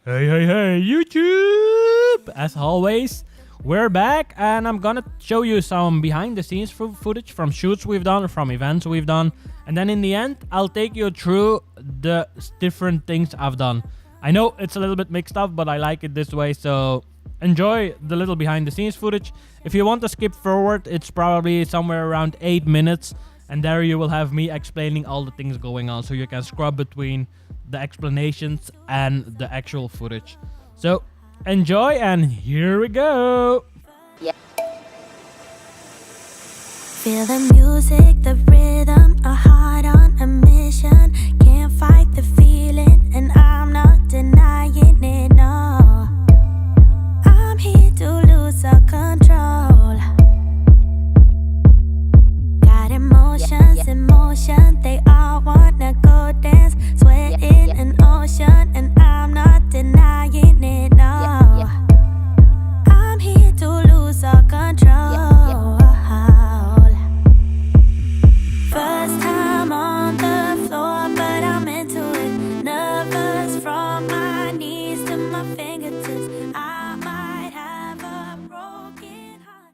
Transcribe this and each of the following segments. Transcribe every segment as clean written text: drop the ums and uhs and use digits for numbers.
Hey, YouTube! As always, we're back and I'm gonna show you some behind the scenes footage from shoots we've done, from events we've done, and then in the end, I'll take you through the different things I've done. I know it's a little bit mixed up, but I like it this way, so enjoy the little behind the scenes footage. If you want to skip forward, it's probably somewhere around 8 minutes, and there you will have me explaining all the things going on, so you can scrub between the explanations and the actual footage. So enjoy, and here we go. Feel the music, the rhythm, a heart on a mission. Can't fight the feeling, and I'm not denying it, no. I'm here to lose all control. Got emotions, they all wanna go dance. Sweat in an ocean, and I'm not denying it, no. I'm here to lose all control. First time on the floor, but I'm into it. Nervous from my knees to my fingertips. I might have a broken heart.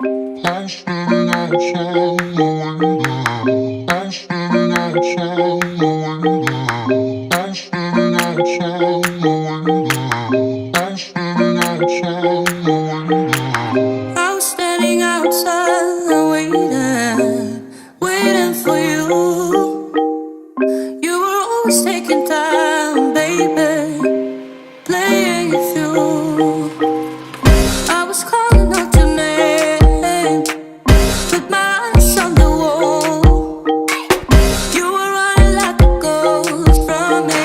I'm standing outside the window. I'm standing outside the window. I'm standing outside the window. I'm standing outside the window. I was standing outside waiting for you. You were always taking time, baby, playing it through. I was calling out your name, with my eyes on the wall. You were running like a ghost from me.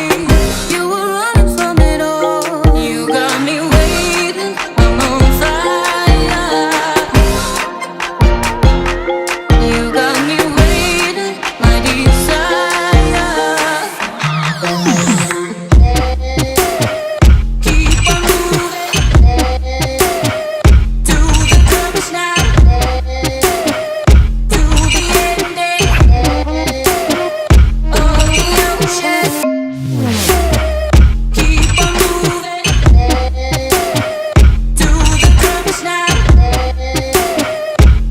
You were running from it all. You got me waiting, I'm on fire. You got me waiting, my desire. Keep on moving to the purpose now, to the ending of the ocean. Keep on moving to the purpose now,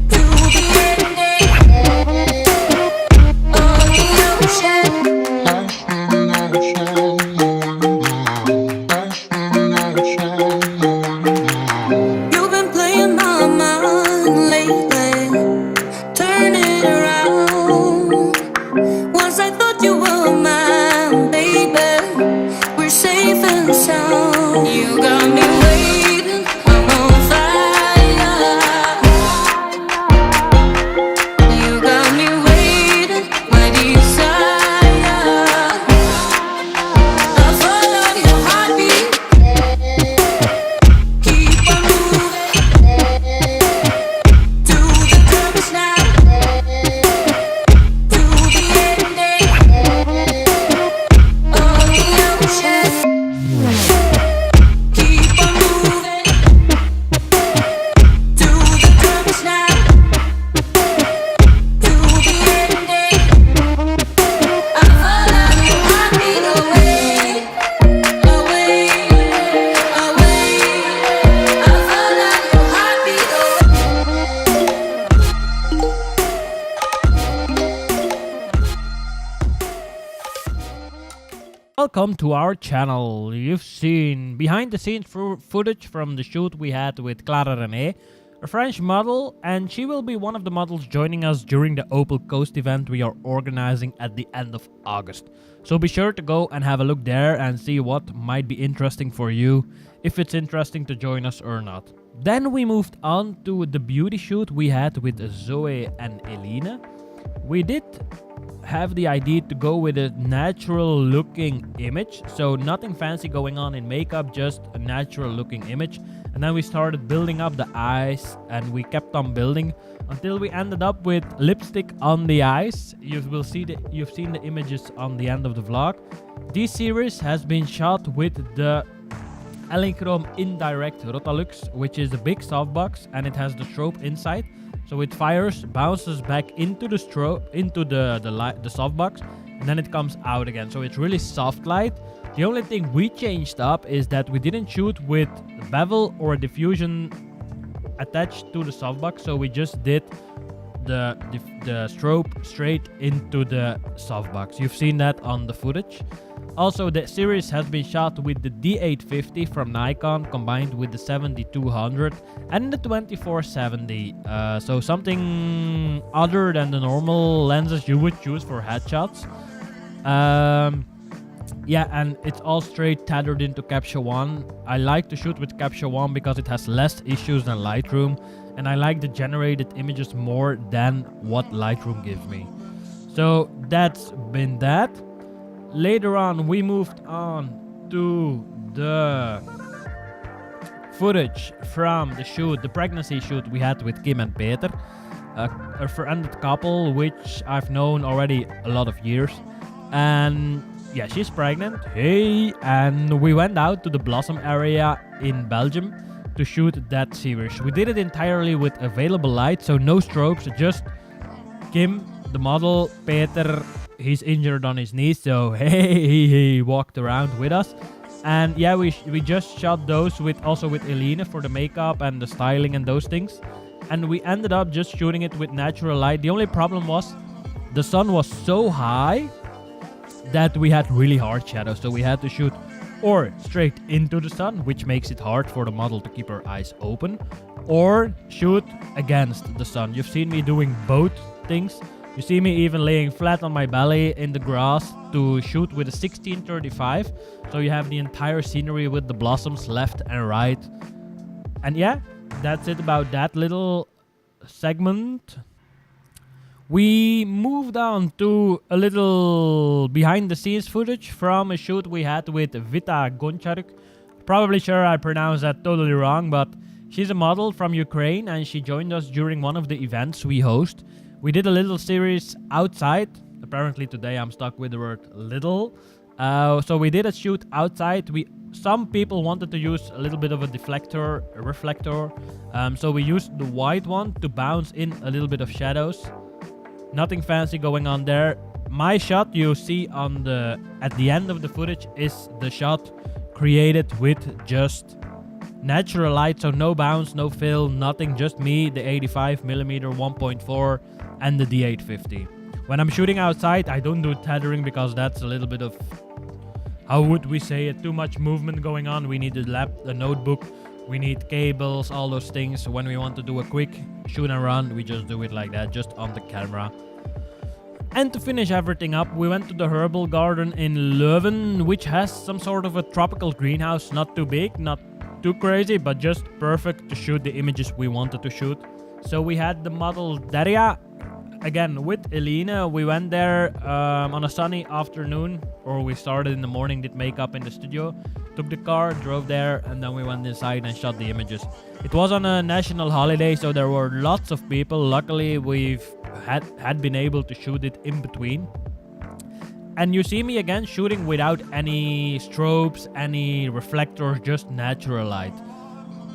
to the ending of the ocean. I'm standing outside the window. I'm standing outside the window. You've been playing my mind lately, turn it around. Once I thought you were mine, baby, we're safe and sound. You got me waiting, I'm on fire. You got me waiting, my desire. I follow your heartbeat. Keep on moving to the purpose now, to the ending of the ocean. Keep on moving to the purpose now, to the ending. I follow your heartbeat away, away, away. I follow your heartbeat Welcome to our channel. You've seen behind the scenes footage from the shoot we had with Clara Rene, a French model, and she will be one of the models joining us during the Opal Coast event we are organizing at the end of August. So be sure to go and have a look there and see what might be interesting for you, if it's interesting to join us or not. Then we moved on to the beauty shoot we had with Zoe and Eline. We did have the idea to go with a natural looking image, so nothing fancy going on in makeup, just a natural looking image. And then we started building up the eyes, and we kept on building until we ended up with lipstick on the eyes. You've seen the images on the end of the vlog. This series has been shot with the Eline Indirect Rotalux, which is a big softbox, and it has the strobe inside. So it fires, bounces back into the strobe, into the softbox, and then it comes out again. So it's really soft light. The only thing we changed up is that we didn't shoot with bevel or diffusion attached to the softbox. So we just did the strobe straight into the softbox. You've seen that on the footage. Also, the series has been shot with the D850 from Nikon combined with the 7200 and the 2470. So something other than the normal lenses you would choose for headshots. Yeah, and it's all straight tethered into Capture One. I like to shoot with Capture One because it has less issues than Lightroom, and I like the generated images more than what Lightroom gives me. So that's been that. Later on, we moved on to the footage from the shoot, the pregnancy shoot we had with Kim and Peter, a friended couple which I've known already a lot of years. And yeah, she's pregnant. Hey, and we went out to the Blossom area in Belgium to shoot that series. We did it entirely with available light, so no strobes, just Kim, the model, Peter. He's injured on his knee, so hey, he walked around with us. And yeah, we just shot those with Eline for the makeup and the styling and those things. and we ended up just shooting it with natural light. The only problem was the sun was so high that we had really hard shadows, so we had to shoot or straight into the sun, which makes it hard for the model to keep her eyes open, or shoot against the sun. You've seen me doing both things. You see me even laying flat on my belly in the grass to shoot with a 1635, so you have the entire scenery with the blossoms left and right. And yeah, that's it about that little segment. We moved on to a little behind the scenes footage from a shoot we had with Vita Goncharuk. Probably sure I pronounced that totally wrong, but she's a model from Ukraine and she joined us during one of the events we host. We did a little series outside. Apparently today I'm stuck with the word little. So we did a shoot outside. Some people wanted to use a little bit of a reflector. So we used the white one to bounce in a little bit of shadows. Nothing fancy going on there. My shot you see at the end of the footage is the shot created with just natural light, so no bounce, no fill, nothing, just me, the 85mm 1.4 and the D850. When I'm shooting outside, I don't do tethering because that's a little bit of, how would we say it, too much movement going on. We need a notebook, we need cables, all those things. When we want to do a quick shoot and run, we just do it like that, just on the camera. And to finish everything up, we went to the herbal garden in Leuven, which has some sort of a tropical greenhouse, not too big, not too crazy, but just perfect to shoot the images we wanted to shoot. So we had the model Daria, again with Eline. We went there on a sunny afternoon, or we started in the morning, did makeup in the studio, took the car, drove there, and then we went inside and shot the images. It was on a national holiday, so there were lots of people. Luckily, we've had been able to shoot it in between. And you see me again shooting without any strobes, any reflectors, just natural light.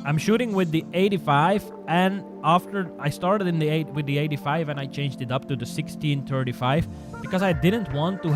I'm shooting with the 85, and after I started with the 85 and I changed it up to the 1635 because I didn't want to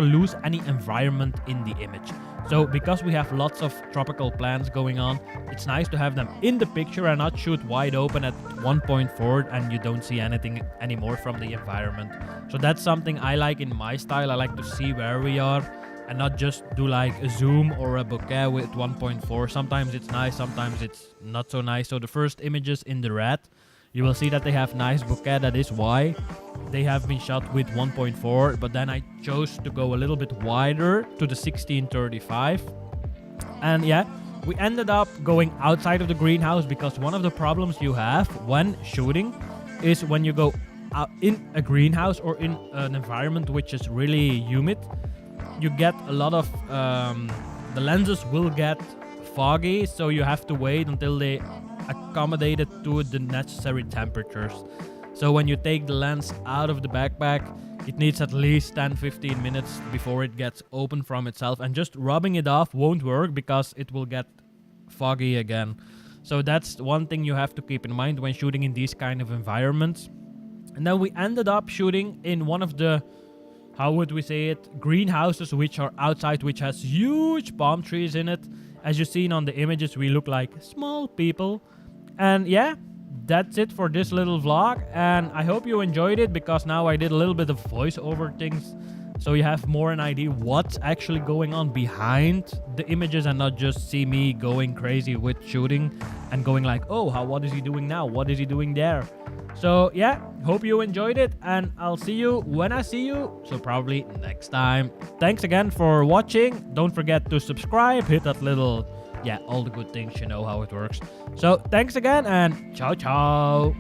lose any environment in the image. So because we have lots of tropical plants going on, it's nice to have them in the picture and not shoot wide open at 1.4 and you don't see anything anymore from the environment. So that's something I like in my style. I like to see where we are and not just do like a zoom or a bokeh with 1.4. Sometimes it's nice, sometimes it's not so nice. So the first images in the red, you will see that they have nice bokeh. That is why they have been shot with 1.4, but then I chose to go a little bit wider to the 1635. And yeah, we ended up going outside of the greenhouse because one of the problems you have when shooting is when you go out in a greenhouse or in an environment which is really humid, you get a lot of the lenses will get foggy, so you have to wait until they accommodate it to the necessary temperatures. So when you take the lens out of the backpack, it needs at least 10-15 minutes before it gets open from itself, and just rubbing it off won't work because it will get foggy again. So that's one thing you have to keep in mind when shooting in these kind of environments. And then we ended up shooting in one of the, how would we say it, greenhouses which are outside, which has huge palm trees in it. As you've seen on the images, we look like small people. And yeah, that's it for this little vlog, and I hope you enjoyed it because now I did a little bit of voiceover things, so you have more an idea what's actually going on behind the images and not just see me going crazy with shooting and going like, oh, what is he doing now? What is he doing there? So yeah, hope you enjoyed it, and I'll see you when I see you, so probably next time. Thanks again for watching. Don't forget to subscribe, hit that little, yeah, all the good things, you know how it works. So thanks again, and ciao ciao.